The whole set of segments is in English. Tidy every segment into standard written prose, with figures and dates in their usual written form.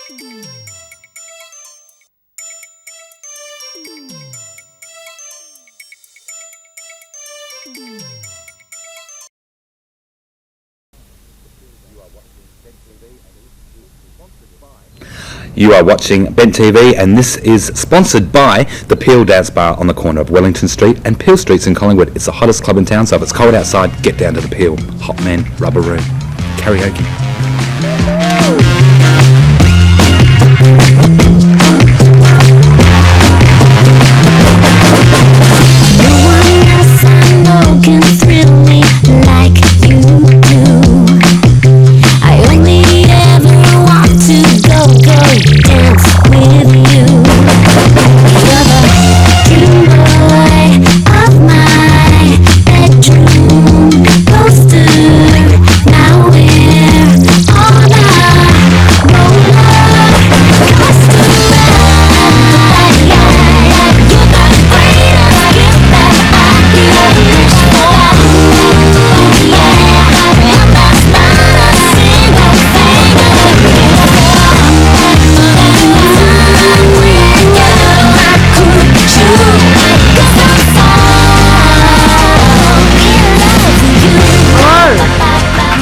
You are watching Bent TV, and this is sponsored by the Peel Dance Bar on the corner of Wellington Street and Peel Streets in Collingwood. It's the hottest club in town, so if it's cold outside, get down to the Peel. Hot Men, Rubber Room, karaoke. No one else I know can thrill me like you do. I only ever want to go dance with you. You're the dream boy of my bedroom poster. Now we're on a roller coaster ride. You're the greatest gift that I could wish for. Yeah, and that's not a single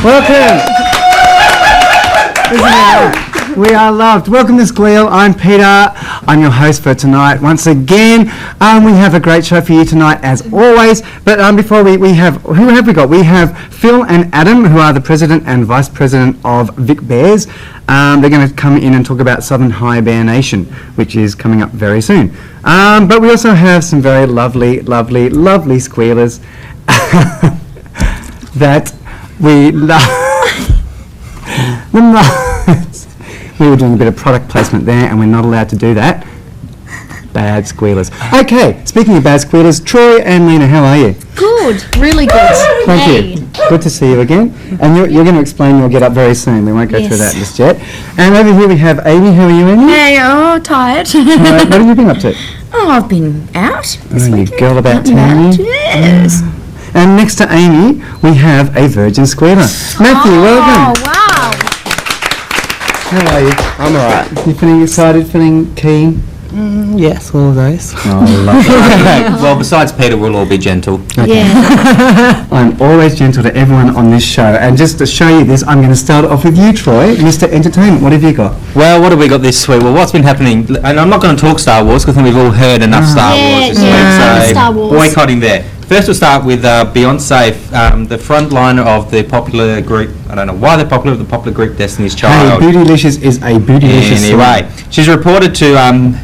Welcome! We are loved. Welcome to Squeal. I'm Peter. I'm your host for tonight. Once again, we have a great show for you tonight, as always. But before we have, who have we got? We have Phil and Adam, who are the president and vice president of Vic Bears. They're going to come in and talk about Southern High Bear Nation, which is coming up very soon. But we also have some very lovely, lovely, lovely squealers that we love. We were doing a bit of product placement there, and we're not allowed to do that. Bad squealers. Okay, speaking of bad squealers, Troy and Lena, how are you? Good, really good. Thank you. Good to see you again. And you're going to explain your get-up very soon. We won't go through that just yet. And over here we have Amy. How are you, Amy? Hey, tired. What have you been up to? Oh, I've been out this you weekend. girl about town. Yes. And next to Amy, we have a virgin squealer. Matthew, welcome. Oh, wow. How are you? I'm alright. You feeling excited, feeling keen? Yes, all of those. Oh, lovely. Well, besides Peter, we'll all be gentle. Okay. Yeah. I'm always gentle to everyone on this show. And just to show you this, I'm going to start off with you, Troy, Mr. Entertainment. What have you got? Well, what have we got this week? Well, what's been happening? And I'm not going to talk Star Wars because I think we've all heard enough Star Wars this week. So Star Wars. boycotting there. First, we'll start with Beyonce, the front liner of the popular group. I don't know why they're popular, the popular group Destiny's Child. Hey, Bootylicious is a bootylicious Anyway, she's reported to,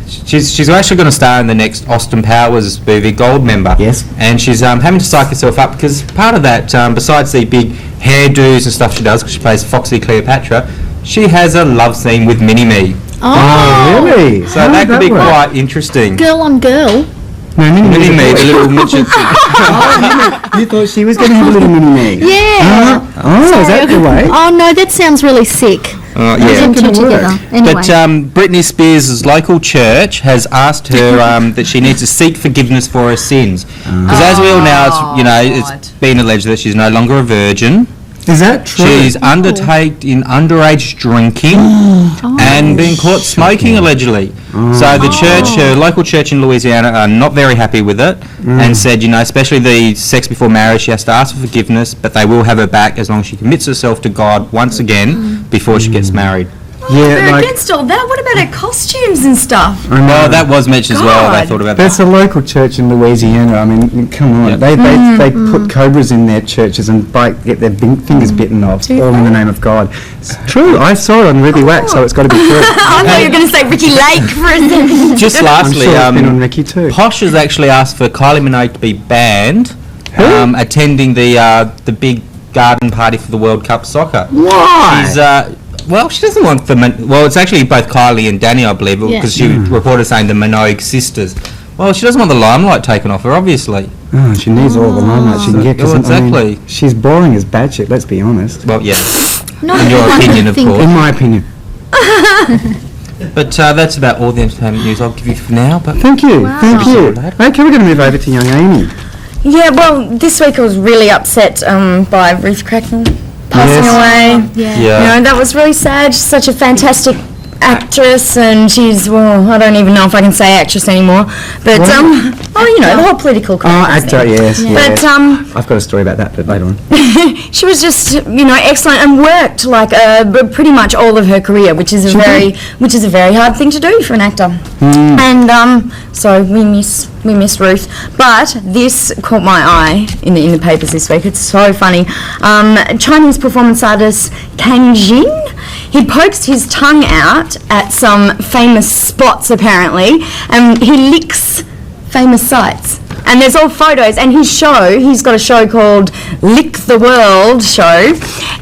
she's actually going to star in the next Austin Powers movie, Goldmember. Yes. And she's having to psych herself up because part of that, besides the big hairdos and stuff she does, because she plays Foxy Cleopatra, she has a love scene with Mini-Me. Oh, really? So that could be quite interesting. Girl on girl. No, Mini-Me, the little midget. You thought she was going to have a little mini-me? Yeah. Oh, is that the way? Oh, no, that sounds really sick. Yeah. Them two together. Anyway. But Britney Spears' local church has asked her that she needs to seek forgiveness for her sins. Because as we all know, it's been alleged that she's no longer a virgin. Is that true? She's undertaken underage drinking and been caught smoking allegedly. So the church, her local church in Louisiana, are not very happy with it and said, especially the sex before marriage, she has to ask for forgiveness, but they will have her back as long as she commits herself to God once again before she gets married. They're against all that. What about her costumes and stuff? Well, that was mentioned as well. They thought about that. That's a local church in Louisiana. I mean, come on. They put cobras in their churches and get their fingers bitten off, all in the name of God. It's true. I saw it on Ruby Wax, so it's got to be true. I thought you were going to say Ricky Lake for a second. Just lastly, I'm sure it's been on Ricky too. Posh has actually asked for Kylie Minogue to be banned attending the big garden party for the World Cup soccer. Why? She's well, she doesn't want the... Well, it's actually both Kylie and Danny, I believe, because she reported saying the Minogue sisters. Well, she doesn't want the limelight taken off her, obviously. Oh, she needs all the limelight she can get. Exactly. I mean, she's boring as batshit, let's be honest. Well, yeah. Not in your opinion, of course. In my opinion. But that's about all the entertainment news I'll give you for now. But Thank you. Wow. Thank you. Okay, we're going to move over to young Amy. Yeah, well, this week I was really upset by Ruth Cracknell passing away. Yeah. You know, that was really sad. She's such a fantastic actress, and she's, well, I don't even know if I can say actress anymore, but, the whole political correctness actor, thing. yes, yes. But, I've got a story about that, but later on. she was just, excellent and worked like pretty much all of her career, which is a very hard thing to do for an actor. And so we miss Ruth. But this caught my eye in the papers this week. It's so funny. Chinese performance artist Kang Jin, he pokes his tongue out at some famous spots apparently, and he licks famous sites. And there's all photos, and he's got a show called Lick the World Show,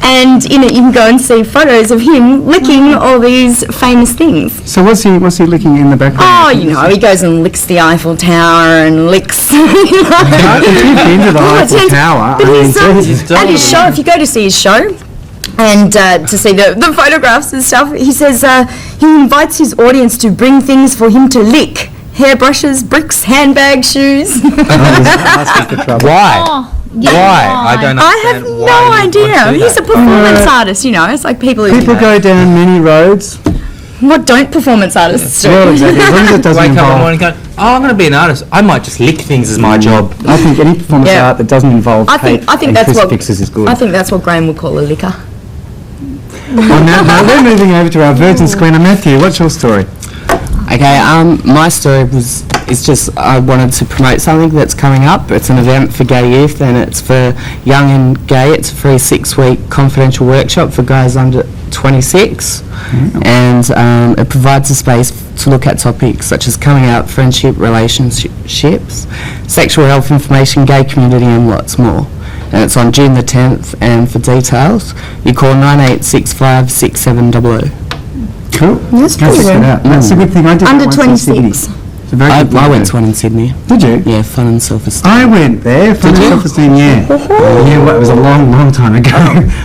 and in it you can go and see photos of him licking all these famous things. So what's he licking in the background? Oh, he goes and licks the Eiffel Tower and licks... If you've been to the Eiffel Tower, But Jesus. at his show, if you go to see his show, and to see the photographs and stuff, he says he invites his audience to bring things for him to lick. Hairbrushes, bricks, handbags, shoes. Why? Why? I don't I have understand no why you'd want to idea. do He's a that. performance artist, It's like people who Go down many roads. What don't performance artists do? Well, exactly. As long as it doesn't Wake up in the involve... morning going, I'm going to be an artist. I might just lick things as my job. I think any performance Yeah. art that doesn't involve I think tape and that's what crucifixes is good. I think that's what Graham would call a liquor. Well, now we're moving over to our Virgin Screener. Matthew, what's your story? Okay, my story is just I wanted to promote something that's coming up. It's an event for gay youth, and it's for young and gay. It's a free 6-week confidential workshop for guys under 26, and it provides a space to look at topics such as coming out, friendship, relationships, sexual health information, gay community, and lots more. And it's on June the 10th, and for details, you call 9865 6700. Cool. That's pretty good. That's a good thing. I did Under that once in 26. Sydney. It's a very good I thing. went to one in Sydney. Did you? Yeah, fun and self-esteem. I went there for self-esteem, yeah. Yeah, well, it was a long, long time ago.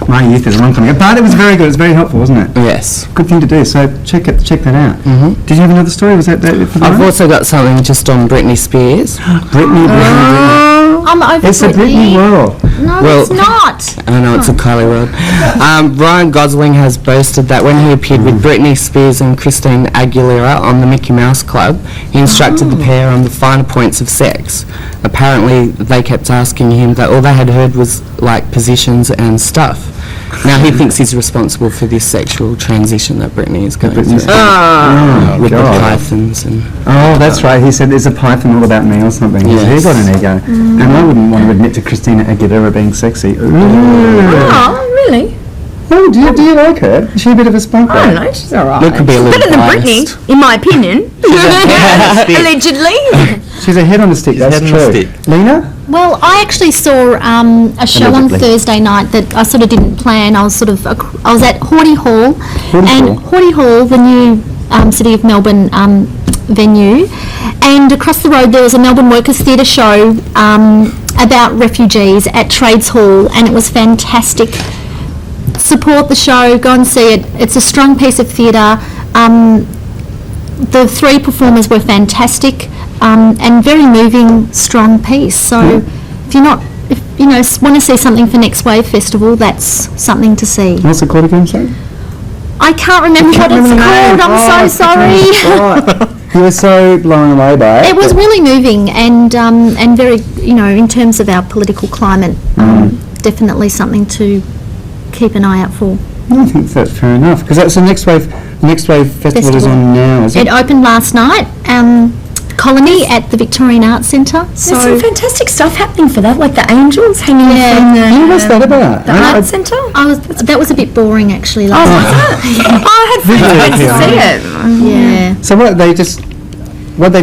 My youth is a long time ago. But it was very good. It was very helpful, wasn't it? Yes. Good thing to do. So check that out. Did you have another story? Was that it for the I've night? also got something just on Britney Spears. Britney. I'm over It's a Britney world. No, Well- it's not. I know it's a Kylie world. Ryan Gosling has boasted that when he appeared with Britney Spears and Christine Aguilera on the Mickey Mouse Club, he instructed the pair on the finer points of sex. Apparently, they kept asking him that all they had heard was like positions and stuff. Now he thinks he's responsible for this sexual transition that Britney is going through. Oh, With the God. pythons and... Oh, that's right. He said there's a python all about me or something. Yes. He's got an ego. And I wouldn't want to admit to Christina Aguilera being sexy. Ooh. Oh, really? Oh, do you like her? Is she a bit of a spunk? I don't know. She's alright. Look could be a little Better than biased. Britney, in my opinion. stick. Allegedly. She's a head on a stick, that's head on a true. stick. Lena? Well, I actually saw a show on Allegedly. Thursday night that I sort of didn't plan. I was at Hawdy Hall, Hall. Hawdy Hall, the new City of Melbourne venue, and across the road there was a Melbourne Workers Theatre show about refugees at Trades Hall, and it was fantastic. Support the show, go and see it. It's a strong piece of theatre. The three performers were fantastic, and very moving, strong piece. So if you want to see something for Next Wave Festival, that's something to see. What's it called again, sorry? I can't remember what it's called. I'm so sorry. You were so blown away by it. It was really moving and very, in terms of our political climate, definitely something to keep an eye out for. I think that's fair enough. Because that's the Next Wave Festival is on now, is it? It opened last night, Colony at the Victorian Arts Centre. There's some fantastic stuff happening for that, like the angels hanging Yeah. from the, What's that about? the art centre. that was a bit boring actually last night. I had friends who went to see it. Yeah. So what they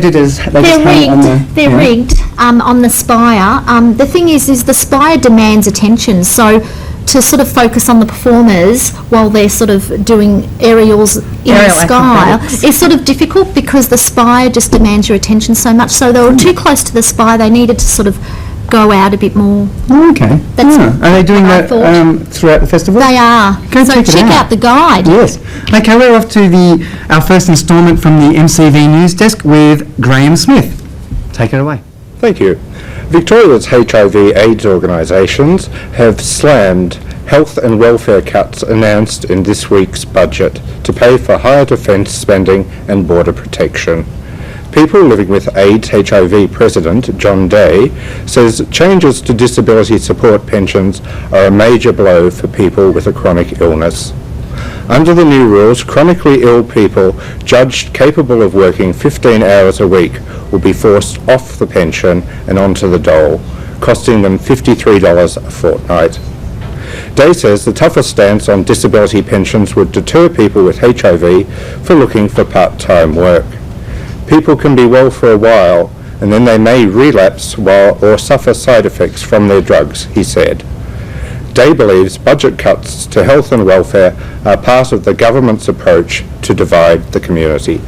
did is they just hung it on the... They're rigged on the spire. The thing is the spire demands attention. So to sort of focus on the performers while they're sort of doing aerials in the Aerial sky acrobatics. is sort of difficult because the spire just demands your attention so much. So they were too close to the spire. They needed to sort of go out a bit more. Oh, okay. That's Are they doing what I that thought. throughout the festival? They are. Go So check it check out. out the guide. Yes. Okay, we're off to our first instalment from the MCV News Desk with Graham Smith. Take it away. Thank you. Victoria's HIV/AIDS organisations have slammed health and welfare cuts announced in this week's budget to pay for higher defence spending and border protection. People Living with AIDS HIV President John Day says changes to disability support pensions are a major blow for people with a chronic illness. Under the new rules, chronically ill people judged capable of working 15 hours a week will be forced off the pension and onto the dole, costing them $53 a fortnight. Day says the tougher stance on disability pensions would deter people with HIV for looking for part-time work. People can be well for a while and then they may relapse or suffer side effects from their drugs, he said. Day believes budget cuts to health and welfare are part of the government's approach to divide the community.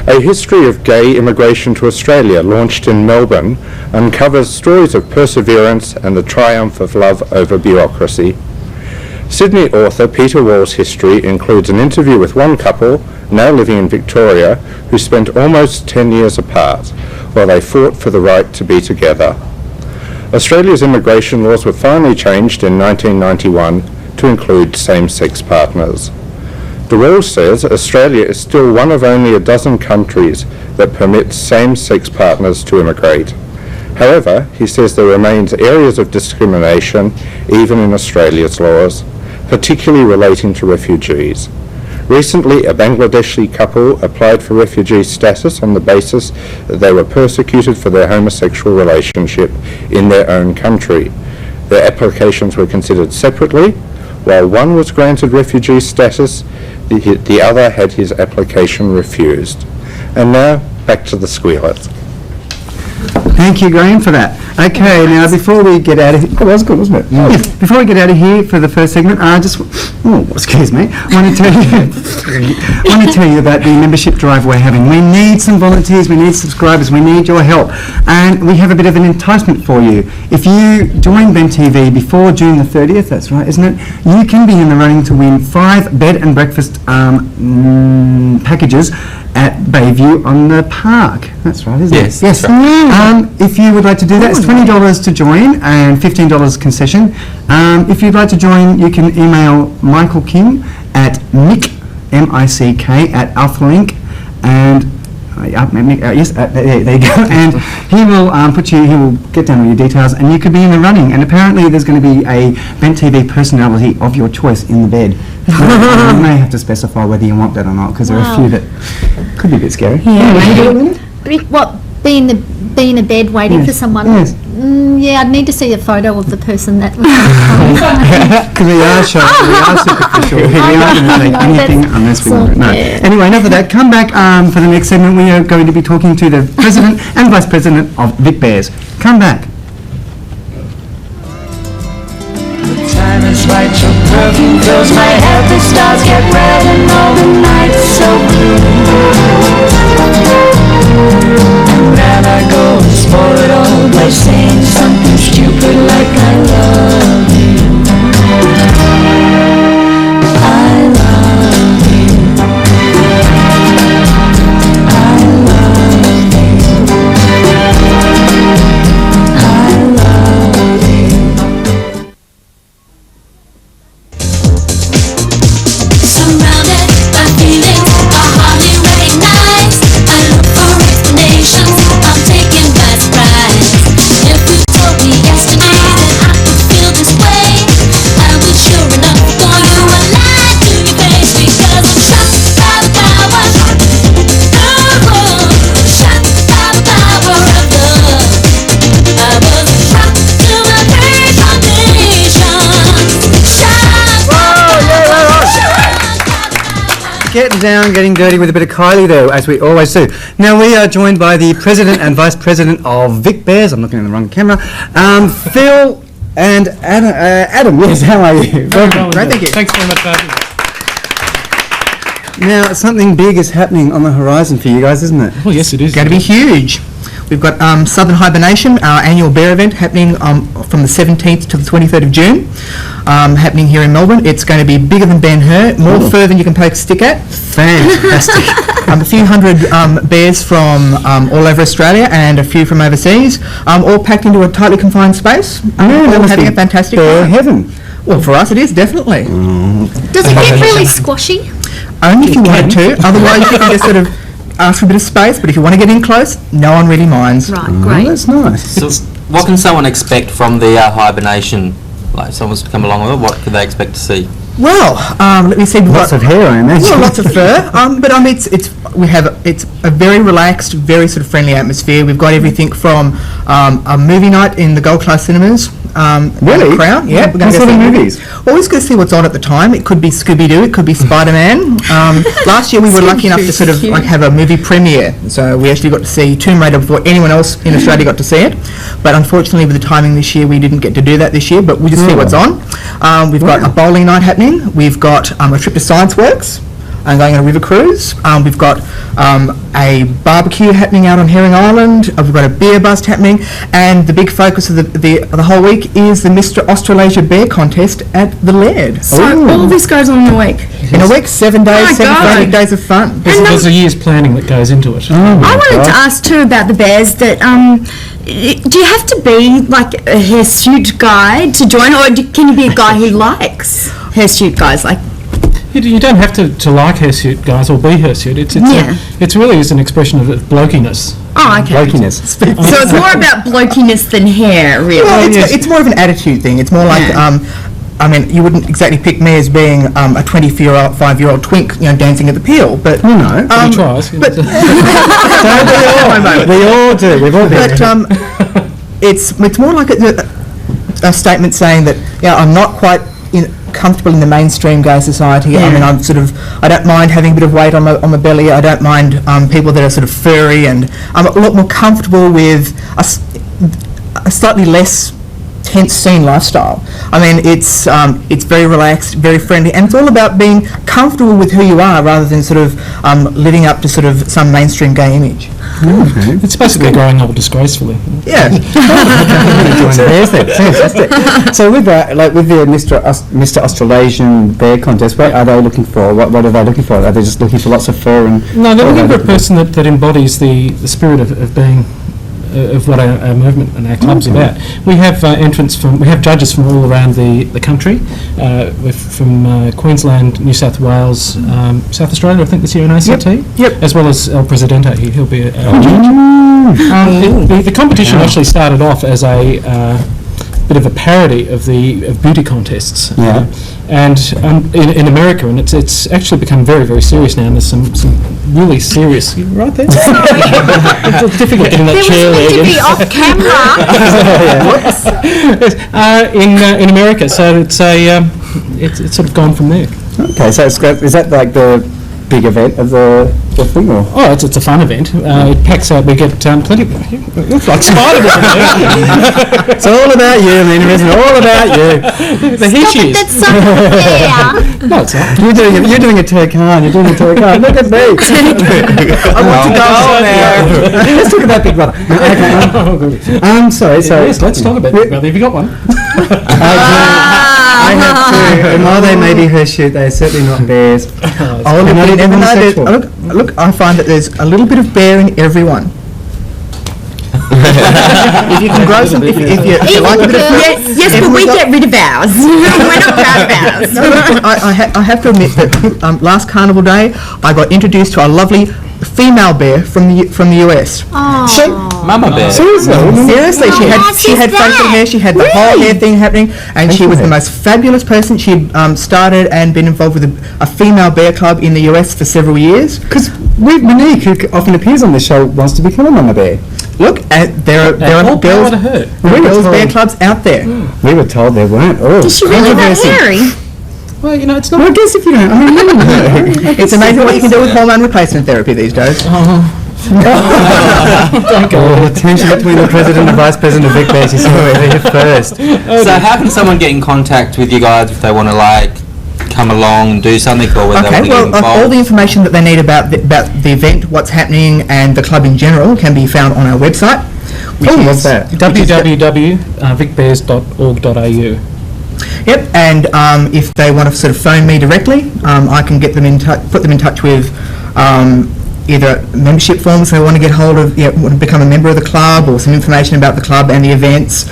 A History of Gay Immigration to Australia, launched in Melbourne, uncovers stories of perseverance and the triumph of love over bureaucracy. Sydney author Peter Wall's history includes an interview with one couple, now living in Victoria, who spent almost 10 years apart while they fought for the right to be together. Australia's immigration laws were finally changed in 1991 to include same-sex partners. Durrell says Australia is still one of only a dozen countries that permits same-sex partners to immigrate. However, he says there remains areas of discrimination even in Australia's laws, particularly relating to refugees. Recently, a Bangladeshi couple applied for refugee status on the basis that they were persecuted for their homosexual relationship in their own country. Their applications were considered separately. While one was granted refugee status, the other had his application refused. And now, back to the Squealers. Thank you, Graham, for that. Okay, now before we get out of here, that was good, wasn't it? Yeah. Before we get out of here for the first segment, I excuse me, I want to tell you about the membership drive we're having. We need some volunteers, we need subscribers, we need your help, and we have a bit of an enticement for you. If you join Ben TV before June the 30th, that's right, isn't it? You can be in the running to win 5 bed and breakfast packages at Bayview on the Park. That's right, isn't it? Yes. If you would like to do that, it's $20 to join and $15 concession. If you'd like to join, you can email Michael King at mick, M-I-C-K, at AlphaLink, and there you go. And he will get down all your details, and you could be in the running. And apparently, there's going to be a Ben TV personality of your choice in the bed. You may have to specify whether you want that or not, because there are a few that could be a bit scary. What, be in a bed waiting for someone? Yes. Yeah, I'd need to see a photo of the person that was Because we are superficial. We aren't going to say anything unless we want it. No. Anyway, enough of that. Come back for the next segment. We are going to be talking to the President and Vice President of Vic Bears. Come back. Time is right, your perfume fills my head, the stars get red and all the nights so blue. And then I go and spoil it all by saying something stupid like I love you. I love you. I love you. I love you. Surrounded by feelings I hardly recognize. I look for explanations, I'm taken by surprise. If you told me yesterday that I could feel this way, I would sure enough call you a lie to your face. Because I'm shocked by the power, shocked by the power of love. I was shocked to my very foundation. Getting down, getting dirty with a bit of Kylie there, as we always do. Now we are joined by the President and Vice President of Vic Bears. I'm looking in the wrong camera. Phil and Adam. Adam, yes, how are you? Welcome. Great, thank you. Thanks very much for having me. Now something big is happening on the horizon for you guys, isn't it? Oh yes, it is. Going to be huge. We've got Southern Hibernation, our annual bear event happening from the 17th to the 23rd of June. happening here in Melbourne. It's going to be bigger than Ben-Hur, more fur than you can poke a stick at. Fantastic. A few hundred bears from all over Australia and a few from overseas, all packed into a tightly confined space. All having a fantastic bear time. heaven. Well, for us it is, definitely. Does it get really squashy? Only if you wanted to. Otherwise, you can just sort of ask for a bit of space. But if you want to get in close, no one really minds. Right, Oh, great. that's nice. So, what can someone expect from the hibernation? Like, if someone's to come along with it, what could they expect to see? Well, let me see. We've Lots got- of hair, I imagine. Well, lots of fur. But it's a very relaxed, very sort of friendly atmosphere. We've got everything from a movie night in the Gold Class Cinemas. Really? Crown. Yeah. What sort of movies? Well, we're just going to see what's on at the time. It could be Scooby-Doo. It could be Spider-Man. Last year we were lucky enough to sort of like have a movie premiere. So we actually got to see Tomb Raider before anyone else in Australia got to see it. But unfortunately, with the timing this year, we didn't get to do that this year. But we'll just see what's on. We've got a bowling night happening. We've got a trip to Science Works. And going on a river cruise. We've got a barbecue happening out on Herring Island. We've got a beer bust happening, and the big focus of the whole week is the Mr. Australasia Bear Contest at the Laird. So all this goes on in a week. In a week, 7 days, My 7 God. frantic days of fun. There's a year's planning that goes into it. I wanted to ask too about the bears that, do you have to be like a hirsute guy to join, or can you be a guy who likes hirsute guys? Like, You don't have to like hirsute guys or be hirsute. It's really is an expression of blokiness. oh, okay. Blokiness. So it's more about blokiness than hair, really. Well, it's more of an attitude thing. It's more like, I mean, you wouldn't exactly pick me as being a 25-year-old twink, dancing at the Peel, but Oh, no. He tries. but We all do. We've all been but there. it's more like a statement saying that I'm not quite comfortable in the mainstream gay society. I mean, I don't mind having a bit of weight on my belly. I don't mind people that are sort of furry, and I'm a lot more comfortable with a slightly less tense scene lifestyle. I mean, it's very relaxed, very friendly, and it's all about being comfortable with who you are rather than sort of living up to sort of some mainstream gay image. It's basically growing up disgracefully. Yeah. There's that. Fantastic. So with that, like with the Mr. Australasian Bear Contest, what are they looking for? What are they looking for? Are they just looking for lots of fur and? No, they're what are looking they for a person that embodies the spirit of being, of what our movement and our club's about. We have we have judges from all around the country, from Queensland, New South Wales, South Australia, I think this year in ACT, Yep. as well as El Presidente. He'll be our judge. The competition actually started off as a bit of a parody of beauty contests, and in America, and it's actually become very, very serious now. And there's some really serious. You're right there. It's difficult getting that chair To be off camera. in America, so it's sort of gone from there. Okay, so is that like the big event of the thing, or? Oh, it's a fun event. It packs out. We get plenty of. It looks like Spider-Man. It's all about you, Lena, isn't it? All about you. The Stop it, hishies. that's so unfair. No, it's not. You're doing a Turkan. You're doing a Turkan. Look at me. I want to go now. Let's talk about Big Brother. Okay. Sorry. Yes, let's talk about Big Brother. Have you got one? I have two, and while they may be hirsute, they are certainly not bears. Oh, look, not you even never know. homosexual. Look, I find that there's a little bit of bear in everyone. If you can grow some, if you like a bit of Yes, but we get rid of ours. We're not proud of ours. No, look, I have to admit that last Carnival Day, I got introduced to a lovely female bear from the US. Mama bear. Seriously, she had facial hair, she had the whole hair thing happening, and she was the most fabulous person. She had started and been involved with a female bear club in the US for several years. Because Monique, who often appears on the show, wants to become a mama bear. Look, there are girls bear clubs out there. We were told there weren't. Oh, Is she really that hairy? Well, it's not. Well, I guess if you don't, I mean, It's amazing what you can do with hormone replacement therapy these days. the tension between the president and vice president of Vic Bears is here first. So how can someone get in contact with you guys if they want to come along and do something, or whether they want to get involved? All the information that they need about the event, what's happening, and the club in general can be found on our website. What's that? www.vicbears.org.au. Yep, and if they want to sort of phone me directly, I can get them in put them in touch with either membership forms they want to get hold of, want to become a member of the club, or some information about the club and the events.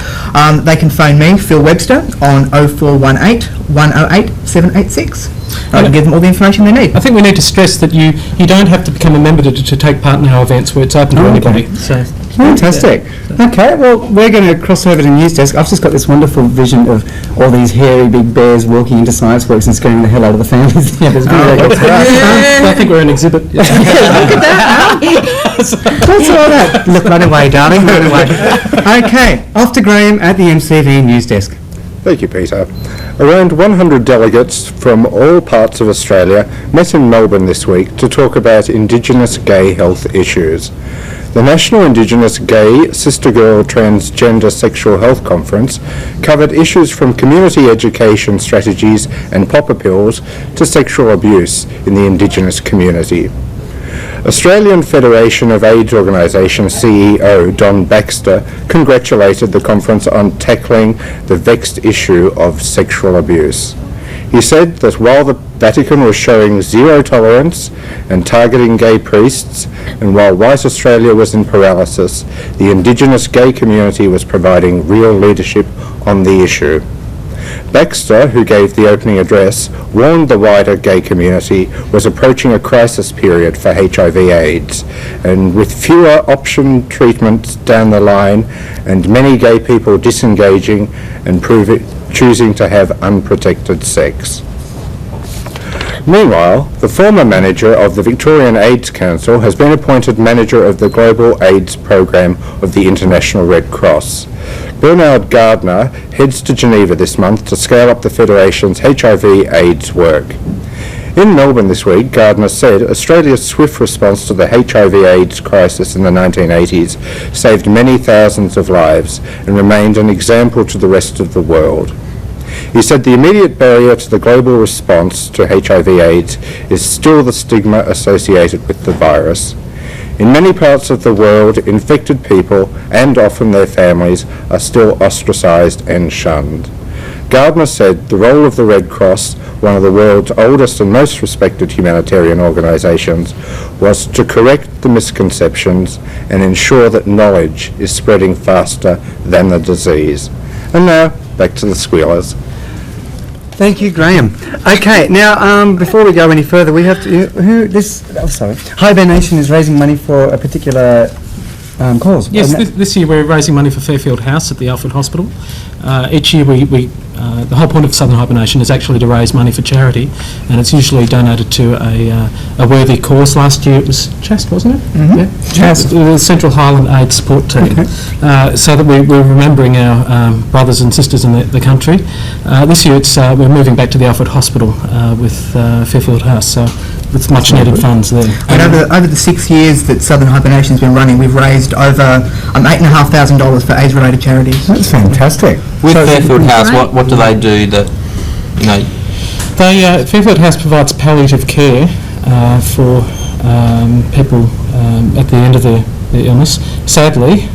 They can phone me, Phil Webster, on 0418 108 786. I can give them all the information they need. I think we need to stress that you don't have to become a member to take part in our events, where it's open to anybody. So Fantastic. Okay, well, we're going to cross over to News Desk. I've just got this wonderful vision of all these hairy big bears walking into Science Works and scaring the hell out of the families. I think we're an exhibit. Look at that. What's all that? Look, run away, darling, run away. Okay, off to Graham at the MCV News Desk. Thank you, Peter. Around 100 delegates from all parts of Australia met in Melbourne this week to talk about Indigenous gay health issues. The National Indigenous Gay, Sister Girl, Transgender Sexual Health Conference covered issues from community education strategies and popper pills to sexual abuse in the Indigenous community. Australian Federation of AIDS Organisation CEO Don Baxter congratulated the conference on tackling the vexed issue of sexual abuse. He said that while the Vatican was showing zero tolerance and targeting gay priests, and while white Australia was in paralysis, the Indigenous gay community was providing real leadership on the issue. Baxter, who gave the opening address, warned the wider gay community was approaching a crisis period for HIV/AIDS, and with fewer option treatments down the line and many gay people disengaging and choosing to have unprotected sex. Meanwhile, the former manager of the Victorian AIDS Council has been appointed manager of the Global AIDS Program of the International Red Cross. Bernard Gardner heads to Geneva this month to scale up the Federation's HIV/AIDS work. In Melbourne this week, Gardner said Australia's swift response to the HIV/AIDS crisis in the 1980s saved many thousands of lives and remained an example to the rest of the world. He said the immediate barrier to the global response to HIV/AIDS is still the stigma associated with the virus. In many parts of the world, infected people, and often their families, are still ostracised and shunned. Gardner said the role of the Red Cross, one of the world's oldest and most respected humanitarian organisations, was to correct the misconceptions and ensure that knowledge is spreading faster than the disease. And now, back to the Squealers. Thank you, Graham. Okay, now before we go any further, we have to. Hibernation is raising money for a particular cause. Yes, this year we're raising money for Fairfield House at the Alfred Hospital. Each year the whole point of Southern Hibernation is actually to raise money for charity, and it's usually donated to a worthy cause. Last year it was CHAST, wasn't it? Mm-hmm. Yeah, CHAST, the Central Highland AIDS Support Team, so that we're remembering our brothers and sisters in the country. This year we're moving back to the Alfred Hospital with Fairfield House, so with much needed funds there. And over the 6 years that Southern Hibernation's been running, we've raised over $8,500 for AIDS-related charities. That's fantastic. With Fairfield House, what do they do that, Fairfield House provides palliative care for people at the end of their illness, sadly.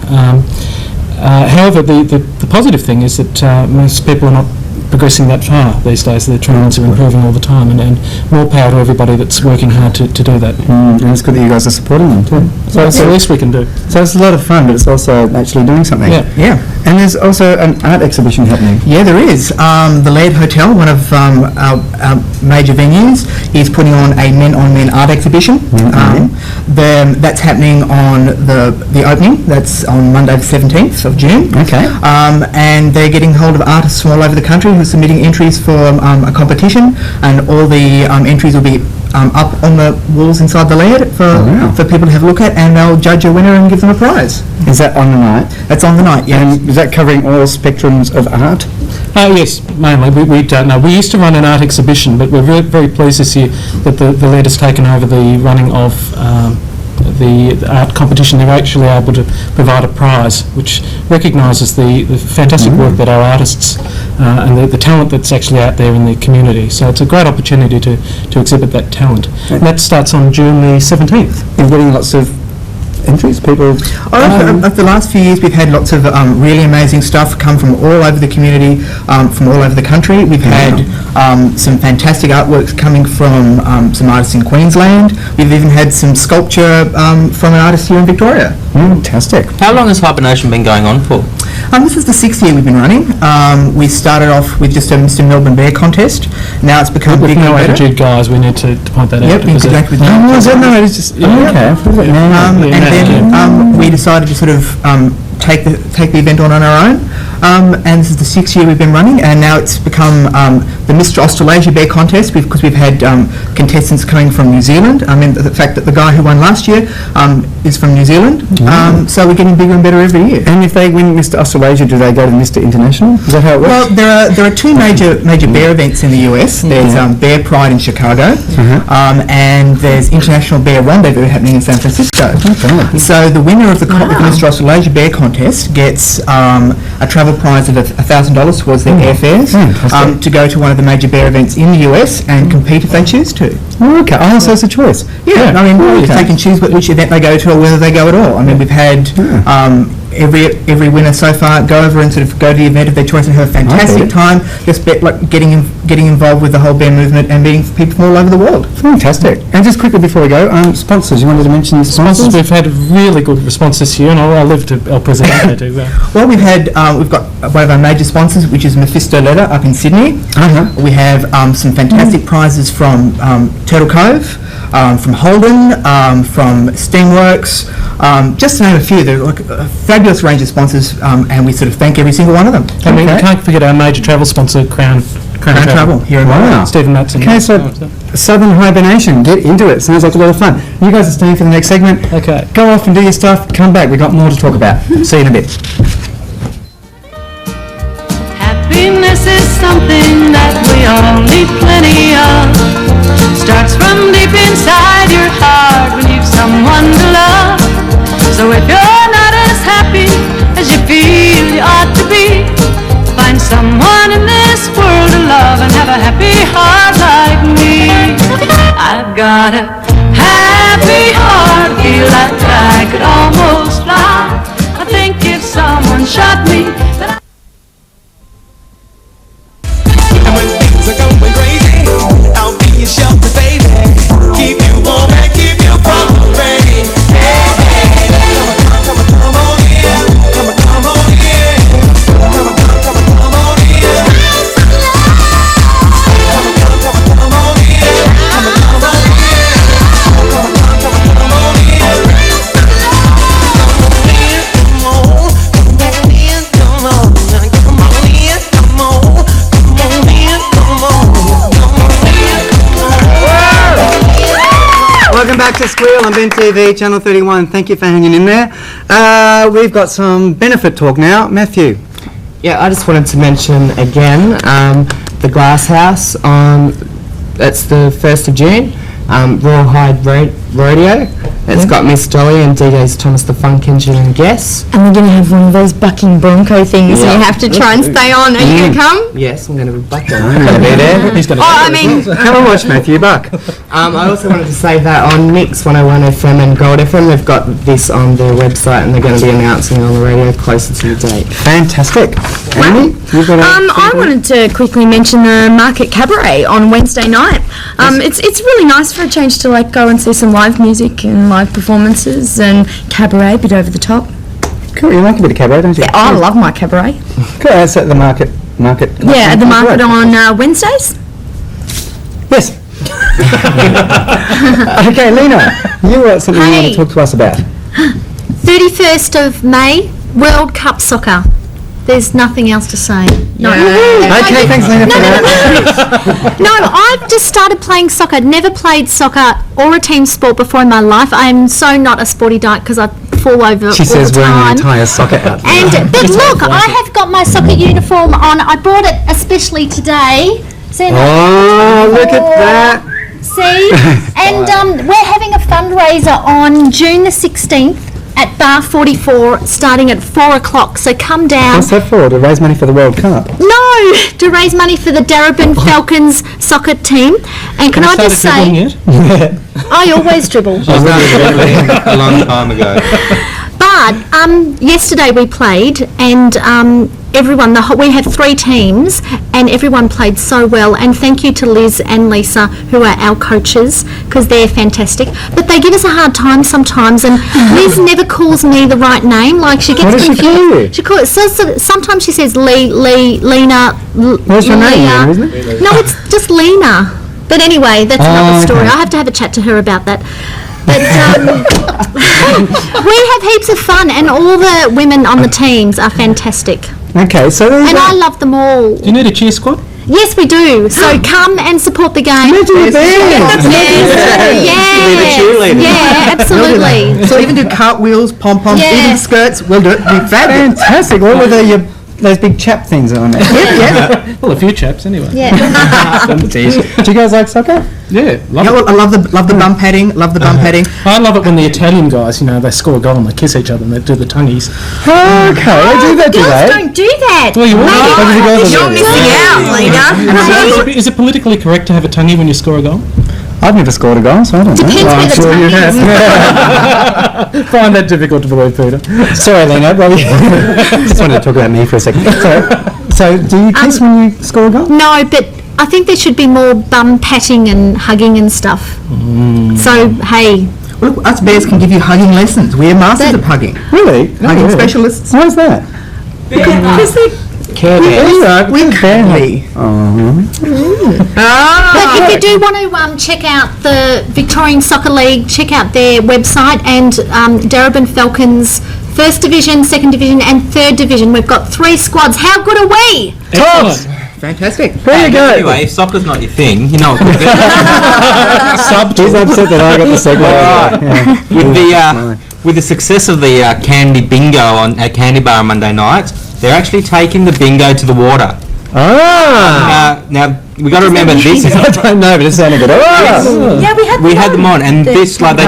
However, the positive thing is that most people are not progressing that far these days. Their treatments are improving all the time, and more power to everybody that's working hard to do that. And it's good that you guys are supporting them too. So it's the least we can do. So it's a lot of fun, but it's also actually doing something. Yeah. And there's also an art exhibition happening. Yeah, there is. The Laird Hotel, one of our major venues, is putting on a men-on-men art exhibition. That's happening on the opening. That's on Monday the 17th of June. Okay. And they're getting hold of artists from all over the country who are submitting entries for a competition, and all the entries will be up on the walls inside the Laird for people to have a look at, and they'll judge a winner and give them a prize. Is that on the night? That's on the night, yes. And is that covering all spectrums of art? Yes, mainly. We don't know. We used to run an art exhibition, but we're very, very pleased this year that the Laird has taken over the running of the art competition. They're actually able to provide a prize which recognises the fantastic work that our artists and the talent that's actually out there in the community. So it's a great opportunity to exhibit that talent. And that starts on June the 17th. You're getting lots of entries? People. Over the last few years, we've had lots of really amazing stuff come from all over the community, from all over the country. We've had some fantastic artworks coming from some artists in Queensland. We've even had some sculpture from an artist here in Victoria. Fantastic. How long has hibernation been going on for? This is the 6th year we've been running. We started off with just a Mr. Melbourne Bear contest. Now it's become With bigger no and better. attitude, guys, we need to point that out. Yep, because exactly. No, it's just okay. And then we decided to sort of take the event on our own. And this is the 6th year we've been running, and now it's become the Mr. Australasia Bear Contest because we've had contestants coming from New Zealand. I mean, the fact that the guy who won last year is from New Zealand. So we're getting bigger and better every year. And if they win Mr. Australasia, do they go to Mr. International? Is that how it works? Well, there are two major bear events in the US. There's Bear Pride in Chicago, and there's International Bear Rendezvous happening in San Francisco. So the winner of the Mr. Australasia Bear Contest gets a travel prize of $1,000 towards their airfares to go to one of the major bear events in the US and compete if they choose to. Okay. Oh, so it's a choice. Yeah, I mean, they can choose which event they go to or whether they go at all. I mean, we've had every winner so far go over and sort of go to the event of their choice and have a fantastic time, just getting involved with the whole bear movement and meeting people from all over the world. Fantastic. And just quickly before we go, sponsors. You wanted to mention the sponsors? We've had a really good response this year, and I'll leave it to El Presidente to... Well, we've got one of our major sponsors, which is Mephisto Leather up in Sydney. We have some fantastic prizes from Turtle Cove, from Holden, from Steamworks, just to name a few. They're like a fabulous range of sponsors, and we sort of thank every single one of them. I mean, we can't forget our major travel sponsor, Crown Travel here in Melbourne. Stephen Matson. Okay, so Southern Hibernation, get into it. Sounds like a lot of fun. You guys are staying for the next segment. Okay. Go off and do your stuff. Come back. We've got more to talk about. See you in a bit. Happiness is something that we all need plenty of. Starts from deep inside your heart when you've someone to love. So if you're not as happy as you feel you ought to be, find someone in this world to love and have a happy heart like me. I've got a happy heart, feel like I could almost fly. I think if someone shot me, then and when things are going crazy, I'll be your shelter, baby. Keep you warm and keep you from the rain. Hey, hey, come on in. Come on in. Come on in. Come on in. Come on Welcome back to Squeal on Ben TV, Channel 31. Thank you for hanging in there. We've got some benefit talk now. Matthew. Yeah, I just wanted to mention again the Glass House on, that's the 1st of June, Rawhide Rodeo. It's got Miss Dolly and DJs Thomas the Funk Engine and Guess. And we're going to have one of those bucking bronco things and you have to try and stay on. Are you going to come? Yes, I'm going to be bucking. I'm going to be there. He's going to come and watch Matthew buck. I also wanted to say that on Mix 101 FM and Gold FM, they've got this on their website and they're going to be announcing it on the radio closer to the date. Fantastic. Amy, you've got I wanted to quickly mention the Market Cabaret on Wednesday night. It's really nice for a change to like go and see some live music and live performances and cabaret, a bit over the top. Cool, you like a bit of cabaret, don't you? Yeah, I love my cabaret. Cool, that's at the market. Yeah, at the market on Wednesdays. Yes. Okay, Lena, you got something you want to talk to us about. 31st of May, World Cup Soccer. There's nothing else to say. No. Okay, thanks, Lena, for that. No, I've just started playing soccer. Never played soccer or a team sport before in my life. I'm so not a sporty dyke because I fall over She all says the wearing time. an entire soccer outfit. But look, I have got my soccer uniform on. I brought it especially today. See Oh, look at that. See? And we're having a fundraiser on June the 16th at Bar 44 starting at 4 o'clock. So come down. What's that for? To raise money for the World Cup? No, to raise money for the Darebin Falcons soccer team. And can I just say, I always dribble. I started dribbling a long time ago. But yesterday we played, and everyone, we had 3 teams, and everyone played so well. And thank you to Liz and Lisa, who are our coaches, because they're fantastic. But they give us a hard time sometimes, and Liz never calls me the right name. Like, she gets confused. She calls so sometimes she says Lena. What's your name, isn't it? No, it's just Lena. But anyway, that's another story. I have to have a chat to her about that. But we have heaps of fun, and all the women on the teams are fantastic. Okay, so And I love them all. Do you need a cheer squad? Yes, we do. So come and support the game. Yeah, absolutely. So even do cartwheels, pom-poms, even skirts, we'll do it. We're fabulous. Fantastic. What were those big chap things on there? Yeah. Well, a few chaps anyway. Yeah. Do you guys like soccer? Yeah, love Yeah, it. well, I love the bum padding. Love the bum padding. I love it when the Italian guys, they score a goal and they kiss each other and they do the tongues. Okay, they do that, do Girls they? don't do that. Well, you You're missing out, Lena. Is it politically correct to have a tonguey when you score a goal? I've never scored a goal, so I don't know. Depends where the sure you tongue have. is. Find that difficult to believe, Peter. Sorry, Lena. Just wanted to talk about me for a second. So do you kiss when you score a goal? No, but I think there should be more bum patting and hugging and stuff. So, hey. Well, us bears can give you hugging lessons. We're masters of hugging. Really? Hugging specialists. Why is that? Because they we're cuddly. But if you do want to check out the Victorian Soccer League, check out their website, and Darebin Falcons 1st Division, 2nd Division and 3rd Division. We've got 3 squads. How good are we? Tops! Fantastic. There you go. Anyway, if soccer's not your thing, you know what we'll do. He's upset that I got the segue. With the success of the Candy Bingo at Candy Bar on Monday nights, they're actually taking the bingo to the water. Now we got to remember this. I don't know, but it sounded good. Yeah, We had them on, and they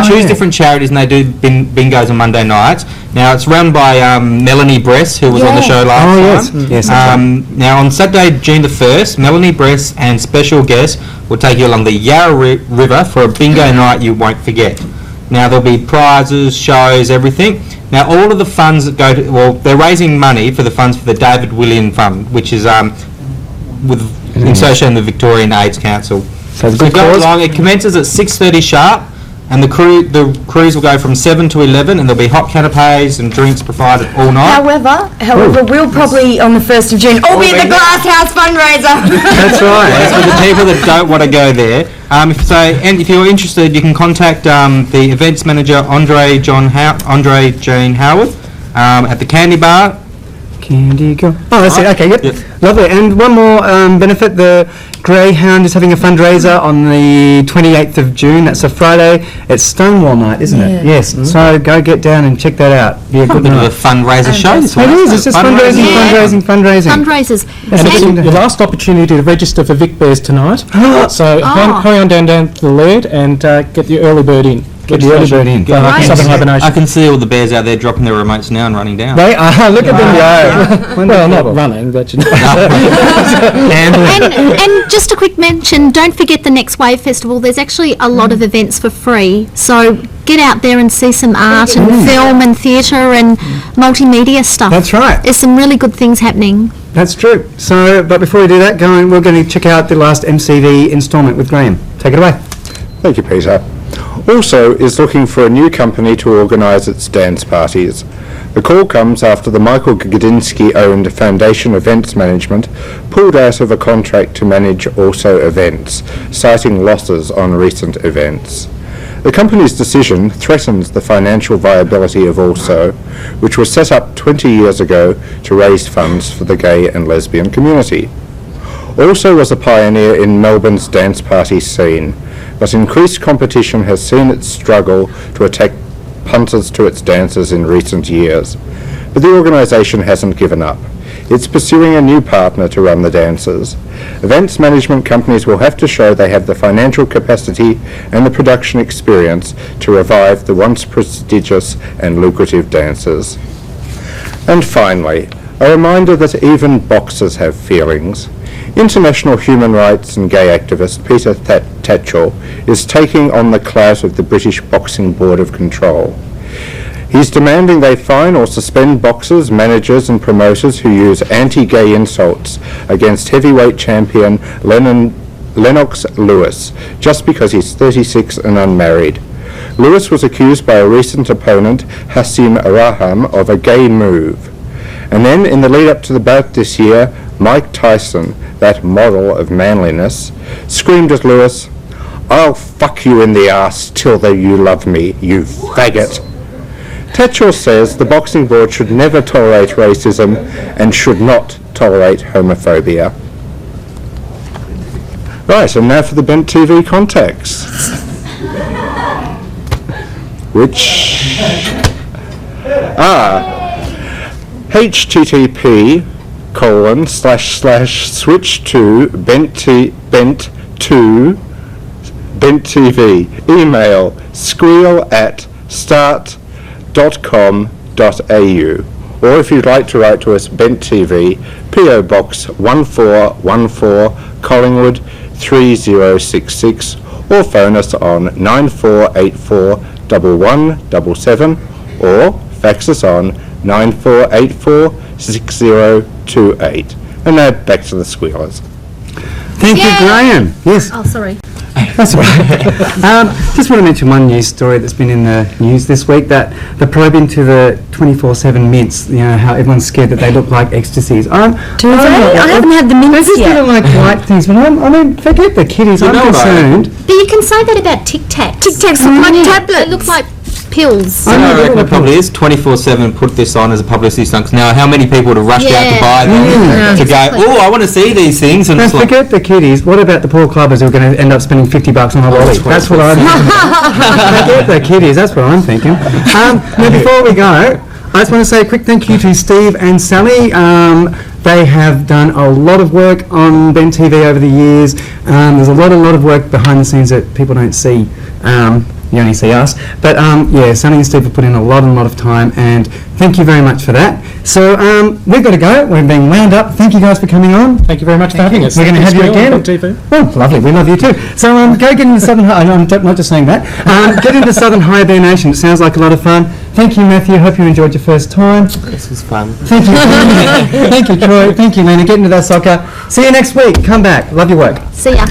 choose different charities, and they do bingos on Monday nights. Now it's run by Melanie Bress, who was on the show last time. Yes. Now on Saturday, June the 1st, Melanie Bress and special guests will take you along the Yarra River for a bingo night you won't forget. Now there'll be prizes, shows, everything. Now all of the funds that go to, they're raising money for the funds for the David William Fund, which is in association with the Victorian AIDS Council. So it's a So good go cause. along. It commences at 6:30 sharp, and the cruise will go from 7 to 11, and there'll be hot canapes and drinks provided all night. However, we'll probably on the 1st of June all be at the Glass House fundraiser. That's right. That's for the people that don't want to go there. If you're interested, you can contact the events manager Andre Jean Howard at the Candy Bar. Candy go. Oh, that's it. Okay, good. Yep. Lovely. And one more benefit, the Greyhound is having a fundraiser on the 28th of June. That's a Friday. It's Stonewall night, isn't it? Yes. So go get down and check that out. Be a A good bit of a night. fundraiser show. It is. It's just fundraising. Fundraisers. That's And it. it's your last opportunity to register for Vic Bears tonight. So hurry on down to the Laird and get your early bird in. Get the early bird in. Southern Hibernation. I can see all the bears out there dropping their remotes now and running down. They are. Look at them go. Well, not running, but And just a quick mention, don't forget the Next Wave Festival. There's actually a lot of events for free. So get out there and see some art and film and theatre and multimedia stuff. That's right. There's some really good things happening. That's true. So, but before we do that, we're going to check out the last MCV instalment with Graham. Take it away. Thank you, Peter. Also is looking for a new company to organise its dance parties. The call comes after the Michael Gadinsky-owned Foundation Events Management pulled out of a contract to manage Also Events, citing losses on recent events. The company's decision threatens the financial viability of Also, which was set up 20 years ago to raise funds for the gay and lesbian community. Also was a pioneer in Melbourne's dance party scene, but increased competition has seen it struggle to attract punters to its dancers in recent years. But the organisation hasn't given up. It's pursuing a new partner to run the dances. Events management companies will have to show they have the financial capacity and the production experience to revive the once prestigious and lucrative dances. And finally, a reminder that even boxers have feelings. International human rights and gay activist Peter Tatchell is taking on the clout of the British Boxing Board of Control. He's demanding they fine or suspend boxers, managers and promoters who use anti-gay insults against heavyweight champion Lennox Lewis just because he's 36 and unmarried. Lewis was accused by a recent opponent, Hassim Araham, of a gay move. And then, in the lead-up to the bout this year, Mike Tyson, that model of manliness, screamed at Lewis, "I'll fuck you in the ass till you love me, you faggot." Tatchell says the boxing board should never tolerate racism and should not tolerate homophobia. Right, and now for the Bent TV contacts. Which are http://switch to Bent TV. Email squeal@start.com.au. Or if you'd like to write to us, Bent TV, PO Box 1414, Collingwood 3066, or phone us on 9484 1177, or fax us on 9484 6028. And now back to the squealers. Thank you, Graham. Yes. Oh, sorry. That's all right. Just want to mention one news story that's been in the news this week, that the probe into the 24/7 mints, you know, how everyone's scared that they look like ecstasies. I haven't had the mints They yet. just look like white things, but I mean, forget the kiddies, I'm concerned. But you can say that about Tic Tacs. Tic Tacs look like tablets. They look like pills. I reckon it probably is 24/7 put this on as a publicity stunt. 'Cause now, how many people would have rushed out to buy them to go, oh, I want to see these things? And Now it's like, forget the kiddies, what about the poor clubbers who are going to end up spending $50 on a lolly? That's what I'm thinking. Forget the kiddies, that's what I'm thinking. Now before we go, I just want to say a quick thank you to Steve and Sally. They have done a lot of work on Ben TV over the years. There's a lot of work behind the scenes that people don't see. You only see us. But yeah, Sally and Steve have put in a lot of time, and thank you very much for that. So we've got to go. We're being wound up. Thank you guys for coming on. Thank you very much for having us. We're going to have you again. Oh, lovely. We love you too. So go get into Southern High. I'm not just saying that. Get into Southern Hibernation. It sounds like a lot of fun. Thank you, Matthew. Hope you enjoyed your first time. This was fun. Thank you. Thank you, Troy. Thank you, Lena. Get into that soccer. See you next week. Come back. Love your work. See ya.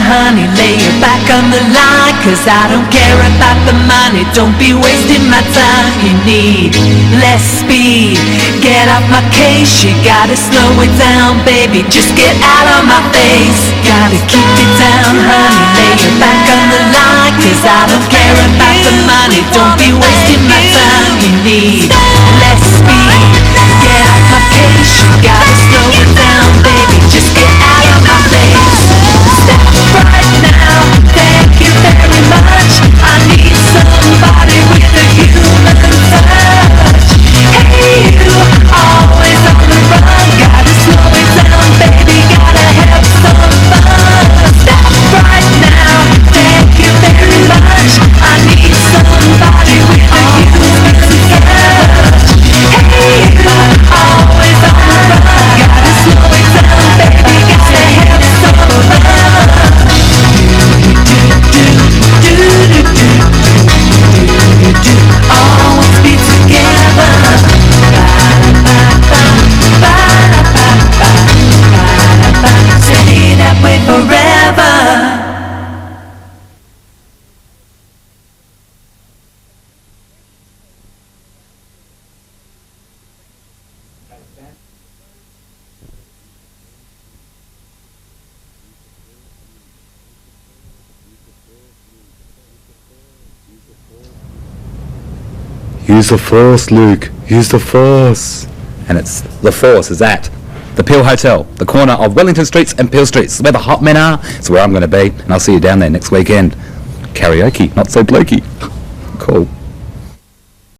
Honey, lay your back on the line, 'cause I don't care about the money. Don't be wasting my time. You need less speed. Get off my case, you gotta slow it down, baby. Just get out of my face. Gotta keep it down, honey, lay your back on the line, 'cause I don't care about the money. Don't be wasting my time. You need less speed. Get off my case, you gotta slow it down, baby. Just get out of my face. Right now, thank you very much. I need somebody with a human touch. Hey, you, always on the run. Gotta slow it down, baby. Gotta have some fun. Stop right now, thank you very much. I need somebody with a human touch. Hey, you, always on the run. Gotta slow it down, baby. Gotta have some fun. Always be together. Stay that way forever. Use the force, Luke. Use the force. And it's the force is at the Peel Hotel, the corner of Wellington Streets and Peel Streets, where the hot men are. It's where I'm going to be, and I'll see you down there next weekend. Karaoke, not so blokey. Cool.